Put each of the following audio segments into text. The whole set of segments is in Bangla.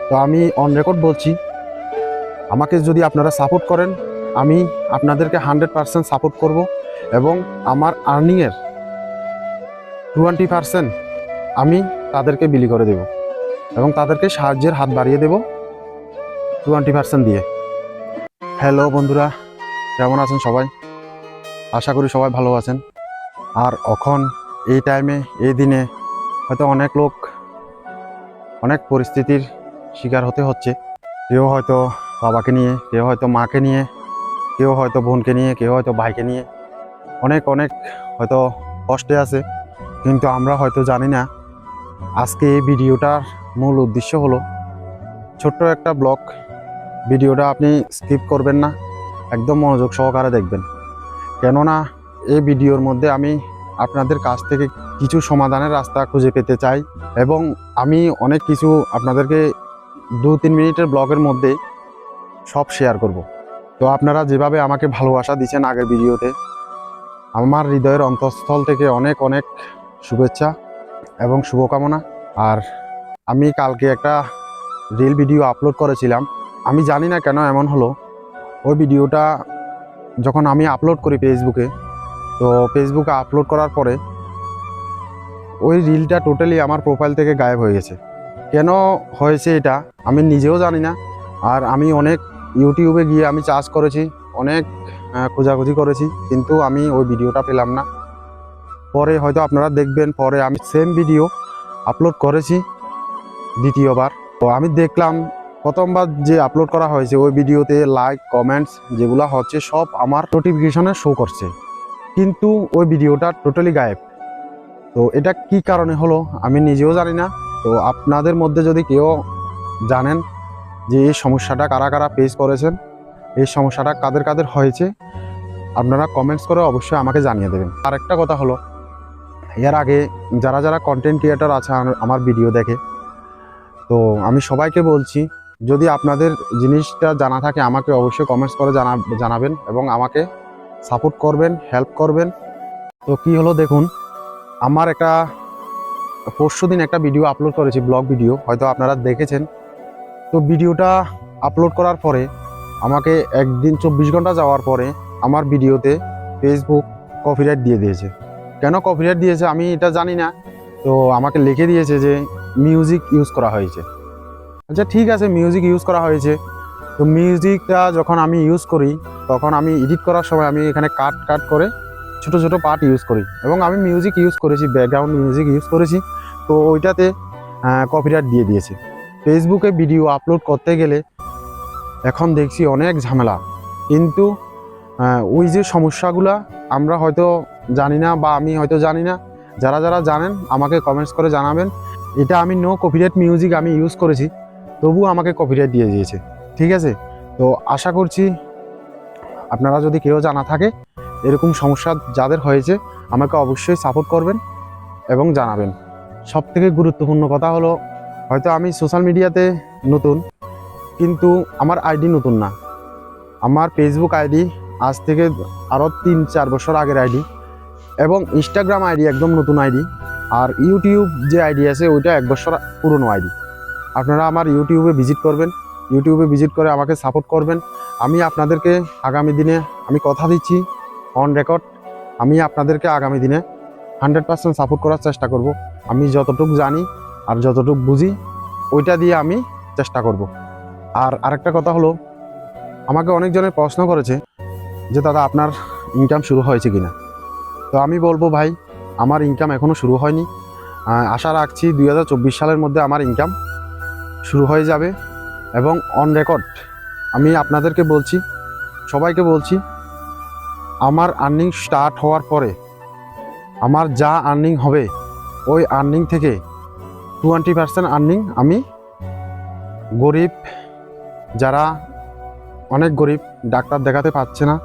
তো আমি অন রেকর্ড বলছি, আমাকে যদি আপনারা সাপোর্ট করেন, আমি আপনাদেরকে 100% সাপোর্ট করব এবং আমার আর্নিংয়ের 20% আমি তাদেরকে বিলি করে দেব এবং তাদেরকে সাহায্যের হাত বাড়িয়ে দেব 20% দিয়ে। হ্যালো বন্ধুরা, কেমন আছেন সবাই? আশা করি সবাই ভালো আছেন। আর এখন এই টাইমে, এই দিনে হয়তো অনেক লোক অনেক পরিস্থিতির শিকার হতে হচ্ছে। কেউ হয়তো বাবাকে নিয়ে, কেউ হয়তো মাকে নিয়ে, কেউ হয়তো বোনকে নিয়ে, কেউ হয়তো ভাইকে নিয়ে অনেক অনেক হয়তো কষ্টে আছে। কিন্তু আমরা হয়তো জানি না আজকে এই ভিডিওটার মূল উদ্দেশ্য হলো ছোট্ট একটা ব্লগ। ভিডিওটা আপনি স্কিপ করবেন না, একদম মনোযোগ সহকারে দেখবেন, কেননা এই ভিডিওর মধ্যে আমি আপনাদের কাছ থেকে কিছু সমাধানের রাস্তা খুঁজে পেতে চাই এবং আমি অনেক কিছু আপনাদেরকে 2-3 মিনিটের ব্লগের মধ্যে সব শেয়ার করব। তো আপনারা যেভাবে আমাকে ভালোবাসা দিয়েছেন আগের ভিডিওতে, আমার হৃদয়ের অন্তঃস্থল থেকে অনেক অনেক শুভেচ্ছা এবং শুভকামনা। আর আমি কালকে একটা রিল ভিডিও আপলোড করেছিলাম, আমি জানি না কেন এমন হলো। ওই ভিডিওটা যখন আমি আপলোড করি ফেসবুকে, তো ফেসবুকে আপলোড করার পরে ওই রিলটা টোটালি আমার প্রোফাইল থেকে গায়েব হয়ে গেছে। কেন হয়েছে এটা আমি নিজেও জানি না। আর আমি অনেক ইউটিউবে গিয়ে আমি সার্চ করেছি, অনেক খোঁজাখুঁজি করেছি, কিন্তু আমি ওই ভিডিওটা পেলাম না। পরে হয়তো আপনারা দেখবেন, পরে আমি সেম ভিডিও আপলোড করেছি দ্বিতীয়বার। তো আমি দেখলাম প্রথমবার যে আপলোড করা হয়েছে ওই ভিডিওতে লাইক কমেন্টস যেগুলো হচ্ছে সব আমার নোটিফিকেশনে শো করছে, কিন্তু ওই ভিডিওটা টোটালি গায়েব। তো এটা কি কারণে হলো আমি নিজেও জানি না। তো আপনাদের মধ্যে যদি কেউ জানেন যে এই সমস্যাটা কারা কারা ফেস করেছেন, এই সমস্যাটা কাদের কাদের হয়েছে, আপনারা কমেন্টস করে অবশ্যই আমাকে জানিয়ে দেবেন। আর একটা কথা হলো, এর আগে যারা যারা কন্টেন্ট ক্রিয়েটর আছে আমার ভিডিও দেখে, তো আমি সবাইকে বলছি, যদি আপনাদের জিনিসটা জানা থাকে আমাকে অবশ্যই কমেন্টস করে জানাবেন এবং আমাকে সাপোর্ট করবেন, হেল্প করবেন। তো কি হলো দেখুন, আমার একটা পরশুদিন একটা ভিডিও আপলোড করেছি, ব্লগ ভিডিও, হয়তো আপনারা দেখেছেন। তো ভিডিওটা আপলোড করার পরে আমাকে একদিন 24 ঘন্টা যাওয়ার পরে আমার ভিডিওতে ফেসবুক কপিরাইট দিয়ে দিয়েছে। কেন কপিরাইট দিয়েছে আমি এটা জানি না। তো আমাকে লিখে দিয়েছে যে মিউজিক ইউজ করা হয়েছে। আচ্ছা ঠিক আছে, মিউজিক ইউজ করা হয়েছে। তো মিউজিকটা যখন আমি ইউজ করি, তখন আমি এডিট করার সময় আমি এখানে কাট করে ছোট ছোট পার্ট ইউজ করি এবং আমি মিউজিক ইউজ করেছি, ব্যাকগ্রাউন্ড মিউজিক ইউজ করেছি। তো ওইটাতে কপিরাইট দিয়ে দিয়েছে। ফেসবুকে ভিডিও আপলোড করতে গেলে এখন দেখছি অনেক ঝামেলা, কিন্তু ওই যে সমস্যাগুলা আমরা হয়তো জানি না, বা আমি হয়তো জানি না। যারা যারা জানেন আমাকে কমেন্টস করে জানাবেন। এটা আমি নো কপিরাইট মিউজিক আমি ইউজ করেছি, তবুও আমাকে কপিরাইট দিয়ে দিয়েছে। ঠিক আছে, তো আশা করছি আপনারা যদি কেউ জানা থাকে এরকম সমস্যা যাদের হয়েছে, আমাকে অবশ্যই সাপোর্ট করবেন এবং জানাবেন। সবথেকে গুরুত্বপূর্ণ কথা হলো, হয়তো আমি সোশ্যাল মিডিয়াতে নতুন, কিন্তু আমার আইডি নতুন না। আমার ফেসবুক আইডি আজ থেকে আরও 3-4 বছর আগের আইডি, এবং ইনস্টাগ্রাম আইডি একদম নতুন আইডি, আর ইউটিউব যে আইডি আছে ওইটা 1 বছর পুরনো আইডি। আপনারা আমার ইউটিউবে ভিজিট করবেন, ইউটিউবে ভিজিট করে আমাকে সাপোর্ট করবেন। আমি আপনাদেরকে আগামী দিনে, আমি কথা দিচ্ছি অন রেকর্ড, আমি আপনাদেরকে আগামী দিনে 100% সাপোর্ট করার চেষ্টা করব। আমি যতটুকু জানি আর যতটুকু বুঝি ওইটা দিয়ে আমি চেষ্টা করব। আর আরেকটা কথা হলো, আমাকে অনেকজনের প্রশ্ন করেছে যে দাদা আপনার ইনকাম শুরু হয়েছে কিনা। তো আমি বলবো ভাই, আমার ইনকাম এখনও শুরু হয়নি। আশা রাখছি 2024 সালের মধ্যে আমার ইনকাম শুরু হয়ে যাবে। এবং অন রেকর্ড আমি আপনাদেরকে বলছি, সবাইকে বলছি, আমার আর্নিং স্টার্ট হওয়ার পরে আমার যা আর্নিং হবে ওই আর্নিং থেকে 20% আর্নিং আমি গরিব, যারা অনেক গরিব, ডাক্তার দেখাতে পারছে না,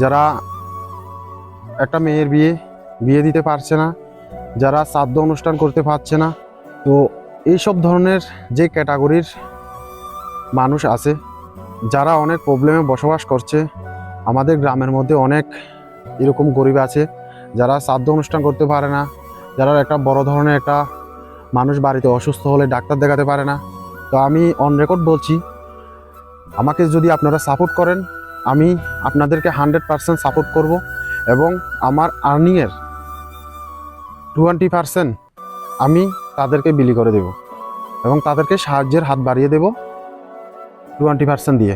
যারা একটা মেয়ের বিয়ে দিতে পারছে না, যারা শ্রাদ্ধ অনুষ্ঠান করতে পারছে না, তো এইসব ধরনের যে ক্যাটাগরির মানুষ আছে, যারা অনেক প্রবলেমে বসবাস করছে, আমাদের গ্রামের মধ্যে অনেক এরকম গরিব আছে যারা শ্রাদ্ধ অনুষ্ঠান করতে পারে না, যারা একটা বড় ধরনের একটা মানুষ বাড়িতে অসুস্থ হলে ডাক্তার দেখাতে পারে না, তো আমি অন রেকর্ড বলছি, আমাকে যদি আপনারা সাপোর্ট করেন, আমি আপনাদেরকে 100% সাপোর্ট করব এবং আমার আর্নিংয়ের 20% আমি তাদেরকে বিলি করে দেব এবং তাদেরকে সাহায্যের হাত বাড়িয়ে দেব 20% দিয়ে।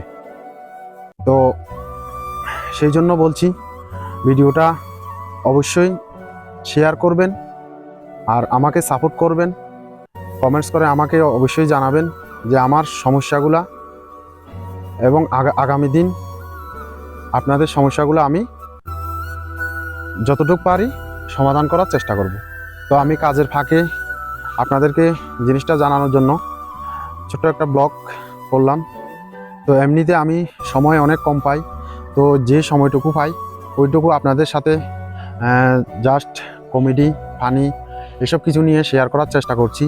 তো সেই জন্য বলছি, ভিডিওটা অবশ্যই শেয়ার করবেন আর আমাকে সাপোর্ট করবেন। কমেন্টস করে আমাকে অবশ্যই জানাবেন যে আমার সমস্যাগুলা, এবং আগামী দিন আপনাদের সমস্যাগুলো আমি যতটুকু পারি সমাধান করার চেষ্টা করব। তো আমি কাজের ফাঁকে আপনাদেরকে জিনিসটা জানানোর জন্য ছোট্ট একটা ব্লগ করলাম। তো এমনিতে আমি সময় অনেক কম পাই, তো যে সময়টুকু পাই ওইটুকু আপনাদের সাথে জাস্ট কমেডি, ফানি এসব কিছু নিয়ে শেয়ার করার চেষ্টা করছি।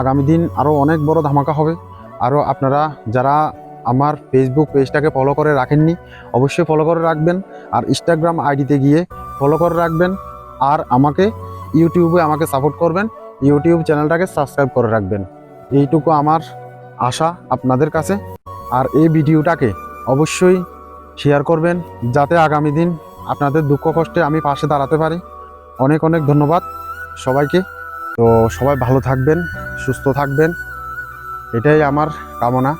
আগামী দিন আরও অনেক বড় ধামাকা হবে। আরও আপনারা যারা আমার ফেসবুক পেজটাকে ফলো করে রাখেননি, অবশ্যই ফলো করে রাখবেন, আর ইনস্টাগ্রাম আইডিতে গিয়ে ফলো করে রাখবেন, আর আমাকে ইউটিউবে আমাকে সাপোর্ট করবেন, ইউটিউব চ্যানেলটাকে সাবস্ক্রাইব করে রাখবেন। এইটুকু আমার আশা আপনাদের কাছে। আর এই ভিডিওটাকে অবশ্যই শেয়ার করবেন, যাতে আগামী দিন আপনাদের দুঃখ কষ্টে আমি পাশে দাঁড়াতে পারি। অনেক অনেক ধন্যবাদ সবাইকে। তো সবাই ভালো থাকবেন, সুস্থ থাকবেন, এটাই আমার কামনা।